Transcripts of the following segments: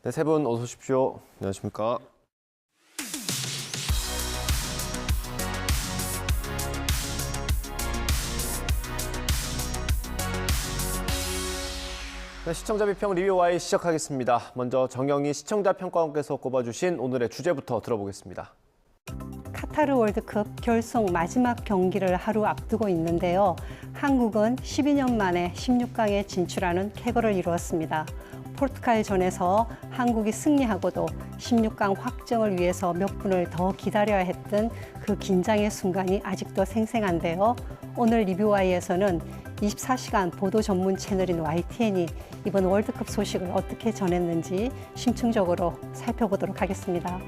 네, 세 분 어서 오십시오. 안녕하십니까? 네, 시청자 비평 리뷰와이 시작하겠습니다. 먼저 정영희 시청자 평가원께서 꼽아주신 오늘의 주제부터 들어보겠습니다. 카타르 월드컵 결승 마지막 경기를 하루 앞두고 있는데요. 한국은 12년 만에 16강에 진출하는 쾌거를 이루었습니다. 포르투갈전에서 한국이 승리하고도 16강 확정을 위해서 몇 분을 더 기다려야 했던 그 긴장의 순간이 아직도 생생한데요. 오늘 리뷰와이에서는 24시간 보도 전문 채널인 YTN이 이번 월드컵 소식을 어떻게 전했는지 심층적으로 살펴보도록 하겠습니다.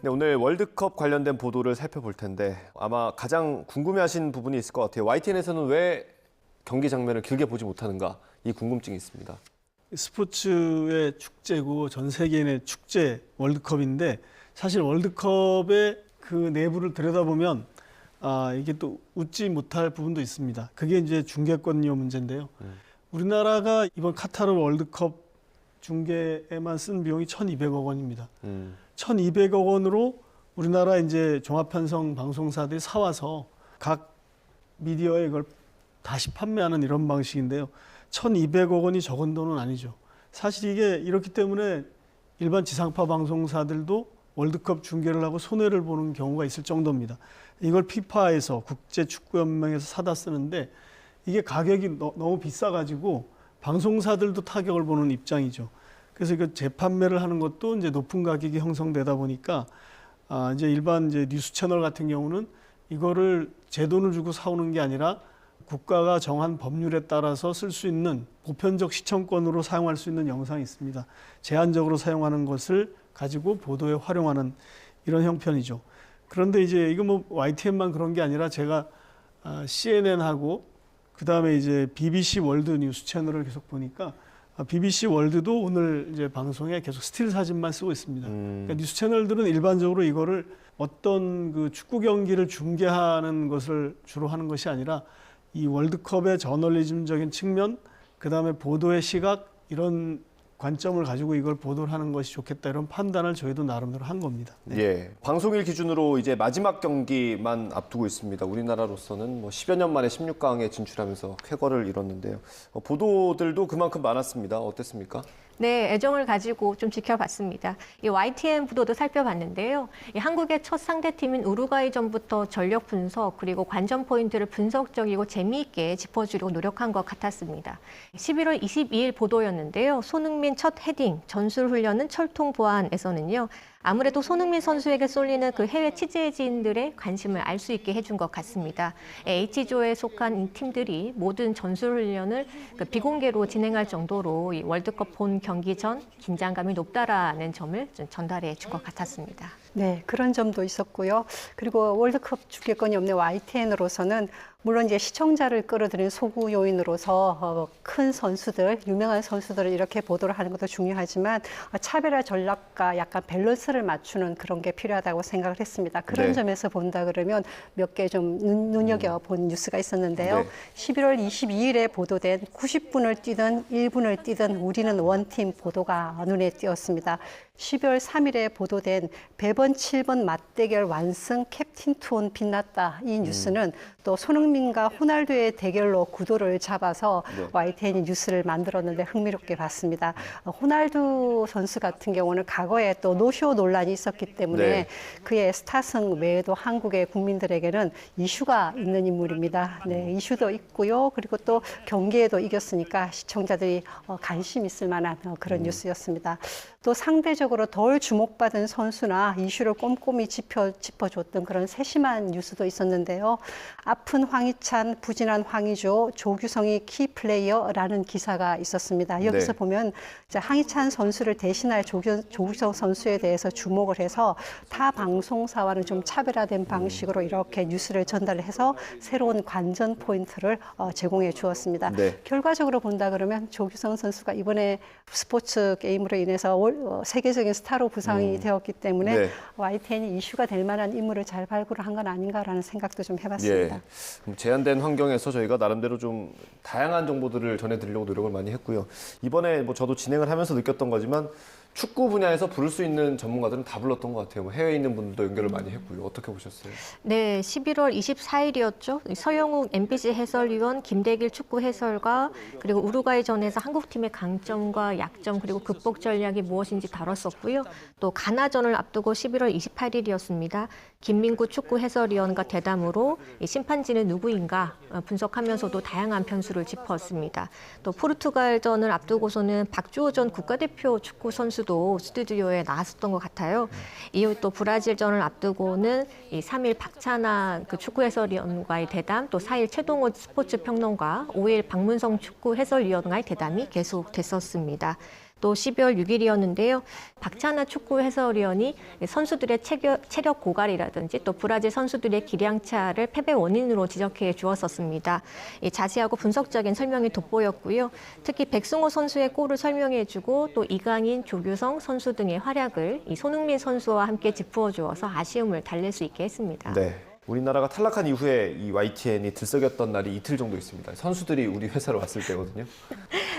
네, 오늘 월드컵 관련된 보도를 살펴볼 텐데 아마 가장 궁금해하신 부분이 있을 것 같아요. YTN에서는 왜 경기 장면을 길게 보지 못하는가 이 궁금증이 있습니다. 스포츠의 축제고 전 세계인의 축제 월드컵인데 사실 월드컵의 그 내부를 들여다보면 이게 또 웃지 못할 부분도 있습니다. 그게 이제 중계권료 문제인데요. 우리나라가 이번 카타르 월드컵 중계에만 쓴 비용이 1,200억 원입니다. 1,200억 원으로 우리나라 이제 종합편성 방송사들이 사와서 각 미디어에 이걸 다시 판매하는 이런 방식인데요. 1,200억 원이 적은 돈은 아니죠. 사실 이게 이렇기 때문에 일반 지상파 방송사들도 월드컵 중계를 하고 손해를 보는 경우가 있을 정도입니다. 이걸 피파에서 국제축구연맹에서 사다 쓰는데 이게 가격이 너무 비싸가지고 방송사들도 타격을 보는 입장이죠. 그래서 이거 재판매를 하는 것도 이제 높은 가격이 형성되다 보니까 이제 일반 이제 뉴스 채널 같은 경우는 이거를 제 돈을 주고 사오는 게 아니라 국가가 정한 법률에 따라서 쓸 수 있는 보편적 시청권으로 사용할 수 있는 영상이 있습니다. 제한적으로 사용하는 것을 가지고 보도에 활용하는 이런 형편이죠. 그런데 이제 이거 뭐 YTN만 그런 게 아니라 제가 CNN하고 그다음에 이제 BBC 월드 뉴스 채널을 계속 보니까 BBC 월드도 오늘 이제 방송에 계속 스틸 사진만 쓰고 있습니다. 그러니까 뉴스 채널들은 일반적으로 이거를 어떤 그 축구 경기를 중계하는 것을 주로 하는 것이 아니라 이 월드컵의 저널리즘적인 측면, 그다음에 보도의 시각 이런 관점을 가지고 이걸 보도를 하는 것이 좋겠다 이런 판단을 저희도 나름대로 한 겁니다. 네. 예, 방송일 기준으로 이제 마지막 경기만 앞두고 있습니다. 우리나라로서는 뭐 10여 년 만에 16강에 진출하면서 쾌거를 이뤘는데요. 보도들도 그만큼 많았습니다. 어땠습니까? 네, 애정을 가지고 좀 지켜봤습니다. 이 YTN 보도도 살펴봤는데요. 이 한국의 첫 상대팀인 우루과이전부터 전력 분석 그리고 관전 포인트를 분석적이고 재미있게 짚어주려고 노력한 것 같았습니다. 11월 22일 보도였는데요. 손흥민 첫 헤딩, 전술 훈련은 철통 보안에서는요. 아무래도 손흥민 선수에게 쏠리는 그 해외 취재진들의 관심을 알 수 있게 해준 것 같습니다. H조에 속한 팀들이 모든 전술 훈련을 비공개로 진행할 정도로 이 월드컵 본 경기 전 긴장감이 높다라는 점을 좀 전달해 준 것 같았습니다. 네, 그런 점도 있었고요. 그리고 월드컵 중계권이 없는 YTN으로서는 물론 이제 시청자를 끌어들이는 소구 요인으로서 큰 선수들, 유명한 선수들을 이렇게 보도를 하는 것도 중요하지만 차별화 전략과 약간 밸런스를 맞추는 그런 게 필요하다고 생각을 했습니다. 그런 네. 점에서 본다 그러면 몇 개 좀 눈여겨본 뉴스가 있었는데요. 네. 11월 22일에 보도된 90분을 뛰든 1분을 뛰든 우리는 원팀 보도가 눈에 띄었습니다. 12월 3일에 보도된 배번 7번 맞대결 완승 캡틴 투혼 빛났다. 이 뉴스는 또 손흥민과 호날두의 대결로 구도를 잡아서 네. YTN이 뉴스를 만들었는데 흥미롭게 봤습니다. 호날두 선수 같은 경우는 과거에 또 노쇼 논란이 있었기 때문에 네. 그의 스타성 외에도 한국의 국민들에게는 이슈가 있는 인물입니다. 네, 이슈도 있고요. 그리고 또 경기에도 이겼으니까 시청자들이 관심 있을 만한 그런 뉴스였습니다. 또 상대적으로 덜 주목받은 선수나 이슈를 꼼꼼히 짚어줬던 그런 세심한 뉴스도 있었는데요. 아픈 황희찬, 부진한 황의조, 조규성이 키플레이어라는 기사가 있었습니다. 여기서 네. 보면 이제 황희찬 선수를 대신할 조규성 선수에 대해서 주목을 해서 타 방송사와는 좀 차별화된 방식으로 이렇게 뉴스를 전달해서 새로운 관전 포인트를 제공해 주었습니다. 네. 결과적으로 본다 그러면 조규성 선수가 이번에 스포츠 게임으로 인해서 세계적인 스타로 부상이 되었기 때문에 네. YTN이 이슈가 될 만한 인물을 잘 발굴을 한 건 아닌가라는 생각도 좀 해봤습니다. 예. 제한된 환경에서 저희가 나름대로 좀 다양한 정보들을 전해드리려고 노력을 많이 했고요. 이번에 뭐 저도 진행을 하면서 느꼈던 거지만 축구 분야에서 부를 수 있는 전문가들은 다 불렀던 것 같아요. 뭐 해외에 있는 분들도 연결을 많이 했고요. 어떻게 보셨어요? 네, 11월 24일이었죠. 서영욱 MBC 해설위원, 김대길 축구 해설가, 그리고 우루과이전에서 한국팀의 강점과 약점 그리고 극복 전략이 무엇인지 다뤘었고요. 또 가나전을 앞두고 11월 28일이었습니다. 김민구 축구 해설위원과 대담으로 이 심판진은 누구인가 분석하면서도 다양한 변수를 짚었습니다. 또 포르투갈전을 앞두고서는 박주호 전 국가대표 축구 선수도 스튜디오에 나왔었던 것 같아요. 이후 또 브라질전을 앞두고는 이 3일 박찬하 그 축구 해설위원과의 대담, 또 4일 최동호 스포츠 평론가, 5일 박문성 축구 해설위원과의 대담이 계속됐었습니다. 또 12월 6일이었는데요. 박찬하 축구 해설위원이 선수들의 체력 고갈이라든지 또 브라질 선수들의 기량차를 패배 원인으로 지적해 주었었습니다. 자세하고 분석적인 설명이 돋보였고요. 특히 백승호 선수의 골을 설명해 주고 또 이강인, 조규성 선수 등의 활약을 이 손흥민 선수와 함께 짚어 주어서 아쉬움을 달랠 수 있게 했습니다. 네. 우리나라가 탈락한 이후에 이 YTN이 들썩였던 날이 이틀 정도 있습니다. 선수들이 우리 회사로 왔을 때거든요.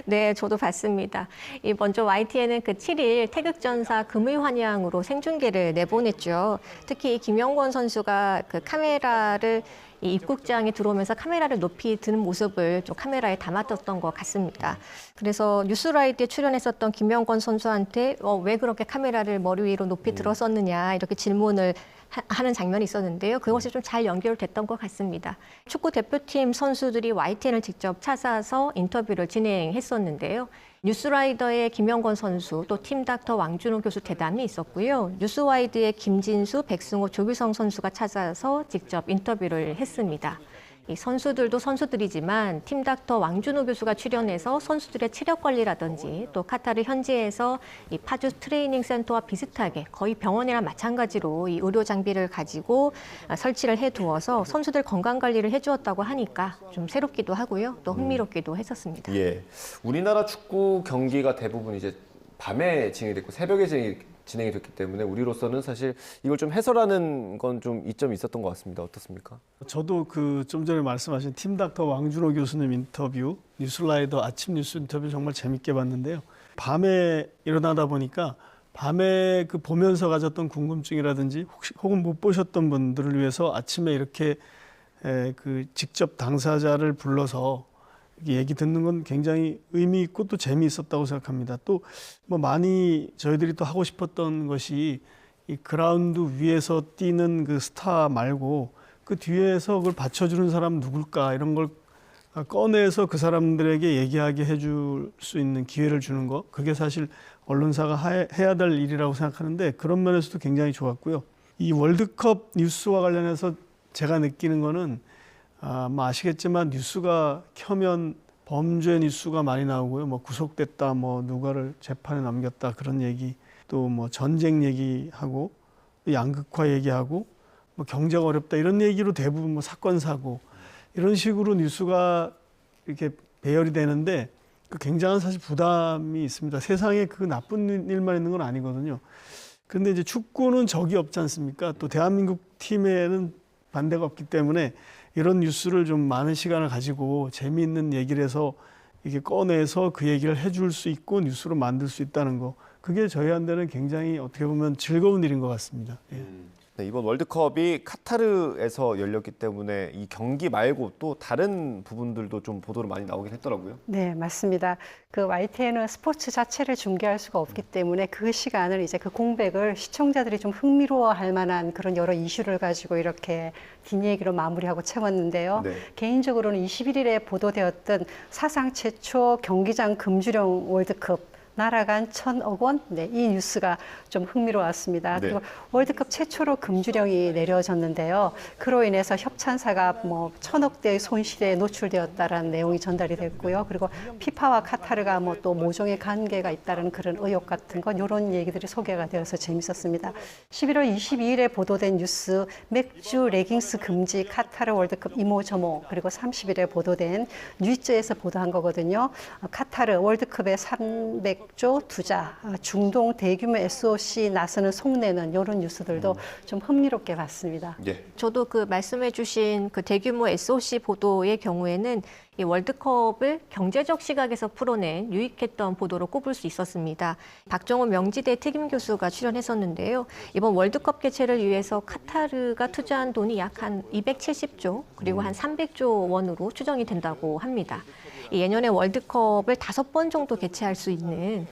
네, 저도 봤습니다. 먼저 YTN은 그 7일 태극전사 금의환영으로 생중계를 내보냈죠. 특히 김영권 선수가 그 카메라를 이 입국장에 들어오면서 카메라를 높이 드는 모습을 좀 카메라에 담았던 것 같습니다. 그래서 뉴스라이드에 출연했었던 김영권 선수한테 왜 그렇게 카메라를 머리 위로 높이 들었었느냐 이렇게 질문을 하는 장면이 있었는데요. 그것이 좀 잘 연결됐던 것 같습니다. 축구 대표팀 선수들이 YTN을 직접 찾아서 인터뷰를 진행했었는데요. 뉴스라이더의 김영권 선수, 또 팀닥터 왕준호 교수 대담이 있었고요. 뉴스와이드의 김진수, 백승호, 조규성 선수가 찾아서 직접 인터뷰를 했습니다. 이 선수들도 선수들이지만 팀닥터 왕준호 교수가 출연해서 선수들의 체력 관리라든지 또 카타르 현지에서 이 파주 트레이닝 센터와 비슷하게 거의 병원이랑 마찬가지로 이 의료 장비를 가지고 설치를 해두어서 선수들 건강 관리를 해주었다고 하니까 좀 새롭기도 하고요. 또 흥미롭기도 했었습니다. 예. 우리나라 축구 경기가 대부분 이제 밤에 진행이 됐고 새벽에 진행이 됐기 때문에 우리로서는 사실 이걸 좀 해설하는 건 좀 이점이 있었던 것 같습니다. 어떻습니까? 저도 그 좀 전에 말씀하신 팀닥터 왕준호 교수님 인터뷰, 뉴스라이더 아침 뉴스 인터뷰 정말 재밌게 봤는데요. 밤에 일어나다 보니까 밤에 그 보면서 가졌던 궁금증이라든지 혹은 못 보셨던 분들을 위해서 아침에 이렇게 그 직접 당사자를 불러서 얘기 듣는 건 굉장히 의미 있고 또 재미있었다고 생각합니다. 또 뭐 많이 저희들이 또 하고 싶었던 것이 이 그라운드 위에서 뛰는 그 스타 말고 그 뒤에서 그걸 받쳐주는 사람 누굴까 이런 걸 꺼내서 그 사람들에게 얘기하게 해줄 수 있는 기회를 주는 거, 그게 사실 언론사가 해야 될 일이라고 생각하는데 그런 면에서도 굉장히 좋았고요. 이 월드컵 뉴스와 관련해서 제가 느끼는 거는 뭐 아시겠지만 뉴스가 켜면 범죄 뉴스가 많이 나오고요. 뭐 구속됐다, 뭐 누가를 재판에 넘겼다 그런 얘기, 또 뭐 전쟁 얘기하고 양극화 얘기하고 뭐 경제가 어렵다 이런 얘기로 대부분 뭐 사건 사고 이런 식으로 뉴스가 이렇게 배열이 되는데 그 굉장한 사실 부담이 있습니다. 세상에 그 나쁜 일만 있는 건 아니거든요. 그런데 이제 축구는 적이 없지 않습니까? 또 대한민국 팀에는 반대가 없기 때문에 이런 뉴스를 좀 많은 시간을 가지고 재미있는 얘기를 해서 이렇게 꺼내서 그 얘기를 해줄 수 있고 뉴스로 만들 수 있다는 거, 그게 저희한테는 굉장히 어떻게 보면 즐거운 일인 것 같습니다. 예. 네, 이번 월드컵이 카타르에서 열렸기 때문에 이 경기 말고 또 다른 부분들도 좀 보도로 많이 나오긴 했더라고요. 네, 맞습니다. 그 YTN은 스포츠 자체를 중계할 수가 없기 때문에 그 시간을 이제 그 공백을 시청자들이 좀 흥미로워할 만한 그런 여러 이슈를 가지고 이렇게 뒷얘기로 마무리하고 채웠는데요. 네. 개인적으로는 21일에 보도되었던 사상 최초 경기장 금주령 월드컵 날아간 1,000억 원, 네, 이 뉴스가 좀 흥미로웠습니다. 네. 그리고 월드컵 최초로 금주령이 내려졌는데요. 그로 인해서 협찬사가 뭐 1,000억대의 손실에 노출되었다라는 내용이 전달이 됐고요. 그리고 피파와 카타르가 뭐 또 모종의 관계가 있다는 그런 의혹 같은 것, 이런 얘기들이 소개가 되어서 재밌었습니다. 11월 22일에 보도된 뉴스, 맥주 레깅스 금지 카타르 월드컵 이모저모, 그리고 30일에 보도된 뉴이즈에서 보도한 거거든요. 카타르 월드컵에 300 백조 투자, 중동 대규모 SOC 나서는 속내는 이런 뉴스들도 좀 흥미롭게 봤습니다. 예. 저도 그 말씀해주신 그 대규모 SOC 보도의 경우에는 이 월드컵을 경제적 시각에서 풀어낸 유익했던 보도로 꼽을 수 있었습니다. 박정호 명지대 특임 교수가 출연했었는데요. 이번 월드컵 개최를 위해서 카타르가 투자한 돈이 약 한 270조 그리고 한 300조 원으로 추정이 된다고 합니다. 이 예년에 월드컵을 5번 정도 개최할 수 있는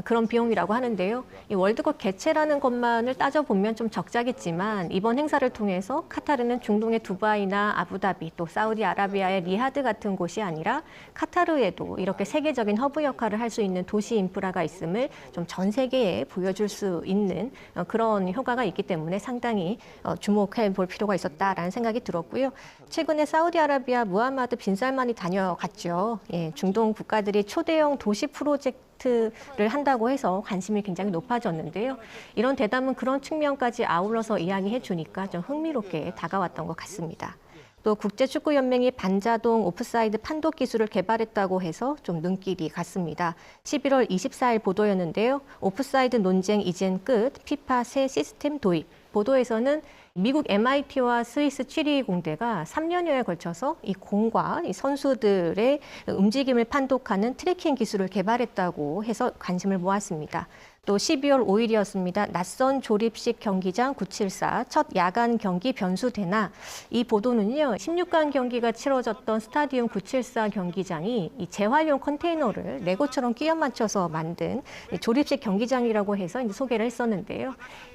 그런 비용이라고 하는데요. 이 월드컵 개최라는 것만을 따져보면 좀 적자겠지만 이번 행사를 통해서 카타르는 중동의 두바이나 아부다비 또 사우디아라비아의 리하드 같은 곳이 아니라 카타르에도 이렇게 세계적인 허브 역할을 할 수 있는 도시 인프라가 있음을 좀 전 세계에 보여줄 수 있는 그런 효과가 있기 때문에 상당히 주목해 볼 필요가 있었다라는 생각이 들었고요. 최근에 사우디아라비아 무하마드 빈 살만이 다녀갔죠. 예, 중동 국가들이 초대형 도시 프로젝트를 한다고 해서 관심이 굉장히 높아졌는데요. 이런 대담은 그런 측면까지 아울러서 이야기해 주니까 좀 흥미롭게 다가왔던 것 같습니다. 또 국제축구연맹이 반자동 오프사이드 판독 기술을 개발했다고 해서 좀 눈길이 갔습니다. 11월 24일 보도였는데요. 오프사이드 논쟁 이젠 끝, 피파 새 시스템 도입. 보도에서는 미국 MIT와 스위스 취리 공대가 3년여에 걸쳐서 이 공과 이 선수들의 움직임을 판독하는 트래킹 기술을 개발했다고 해서 관심을 모았습니다. 또 12월 5일이었습니다. 낯선 조립식 경기장 974 첫 야간 경기 변수되나 이 보도는요. 16강 경기가 치러졌던 스타디움 974 경기장이 이 재활용 컨테이너를 레고처럼 끼워 맞춰서 만든 조립식 경기장이라고 해서 이제 소개를 했었는데요.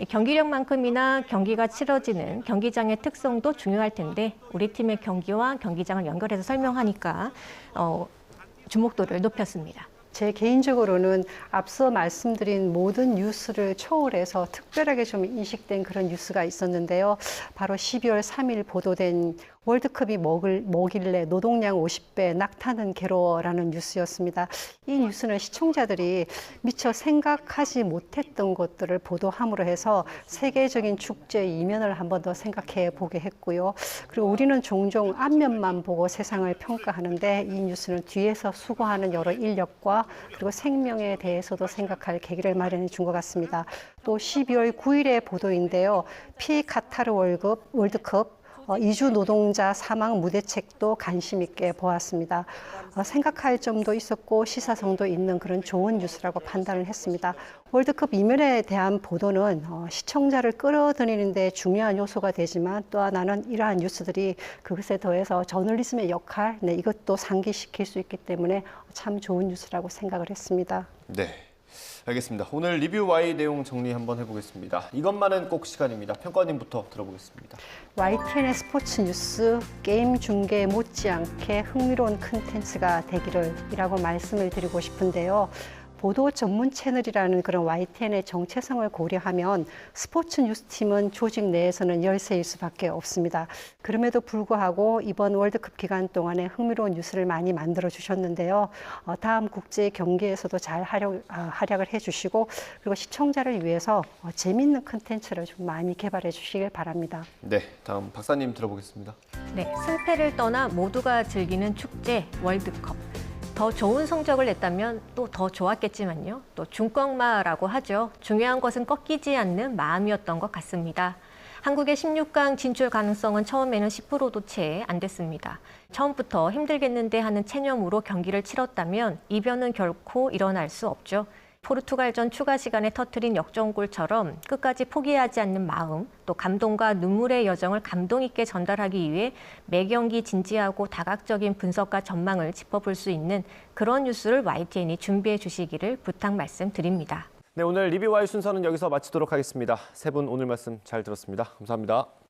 경기력만큼이나 경기가 치러지는 경기장의 특성도 중요할 텐데 우리 팀의 경기와 경기장을 연결해서 설명하니까 주목도를 높였습니다. 제 개인적으로는 앞서 말씀드린 모든 뉴스를 초월해서 특별하게 좀 인식된 그런 뉴스가 있었는데요. 바로 12월 3일 보도된 월드컵이 뭐길래 노동량 50배 낙타는 괴로워라는 뉴스였습니다. 이 뉴스는 시청자들이 미처 생각하지 못했던 것들을 보도함으로 해서 세계적인 축제의 이면을 한 번 더 생각해 보게 했고요. 그리고 우리는 종종 앞면만 보고 세상을 평가하는데 이 뉴스는 뒤에서 수고하는 여러 인력과 그리고 생명에 대해서도 생각할 계기를 마련해 준 것 같습니다. 또 12월 9일의 보도인데요. 카타르 월드컵 이주 노동자 사망 무대책도 관심 있게 보았습니다. 생각할 점도 있었고 시사성도 있는 그런 좋은 뉴스라고 판단을 했습니다. 월드컵 이면에 대한 보도는 시청자를 끌어들이는 데 중요한 요소가 되지만 또 하나는 이러한 뉴스들이 그것에 더해서 저널리즘의 역할, 이것도 상기시킬 수 있기 때문에 참 좋은 뉴스라고 생각을 했습니다. 네. 알겠습니다. 오늘 리뷰 Y 내용 정리 한번 해보겠습니다. 이것만은 꼭 시간입니다. 평가님부터 들어보겠습니다. YTN의 스포츠 뉴스 게임 중계 못지않게 흥미로운 콘텐츠가 되기를이라고 말씀을 드리고 싶은데요. 보도 전문 채널이라는 그런 YTN의 정체성을 고려하면 스포츠 뉴스팀은 조직 내에서는 열세일 수밖에 없습니다. 그럼에도 불구하고 이번 월드컵 기간 동안에 흥미로운 뉴스를 많이 만들어 주셨는데요. 다음 국제 경기에서도 잘 활약을 해주시고 그리고 시청자를 위해서 재미있는 콘텐츠를 좀 많이 개발해 주시길 바랍니다. 네, 다음 박사님 들어보겠습니다. 네, 승패를 떠나 모두가 즐기는 축제 월드컵. 더 좋은 성적을 냈다면 또 더 좋았겠지만요. 또 중꺾마라고 하죠. 중요한 것은 꺾이지 않는 마음이었던 것 같습니다. 한국의 16강 진출 가능성은 처음에는 10%도 채 안 됐습니다. 처음부터 힘들겠는데 하는 체념으로 경기를 치렀다면 이변은 결코 일어날 수 없죠. 포르투갈전 추가 시간에 터뜨린 역전골처럼 끝까지 포기하지 않는 마음, 또 감동과 눈물의 여정을 감동 있게 전달하기 위해 매 경기 진지하고 다각적인 분석과 전망을 짚어볼 수 있는 그런 뉴스를 YTN이 준비해 주시기를 부탁 말씀드립니다. 네, 오늘 리뷰 Y 순서는 여기서 마치도록 하겠습니다. 세 분 오늘 말씀 잘 들었습니다. 감사합니다.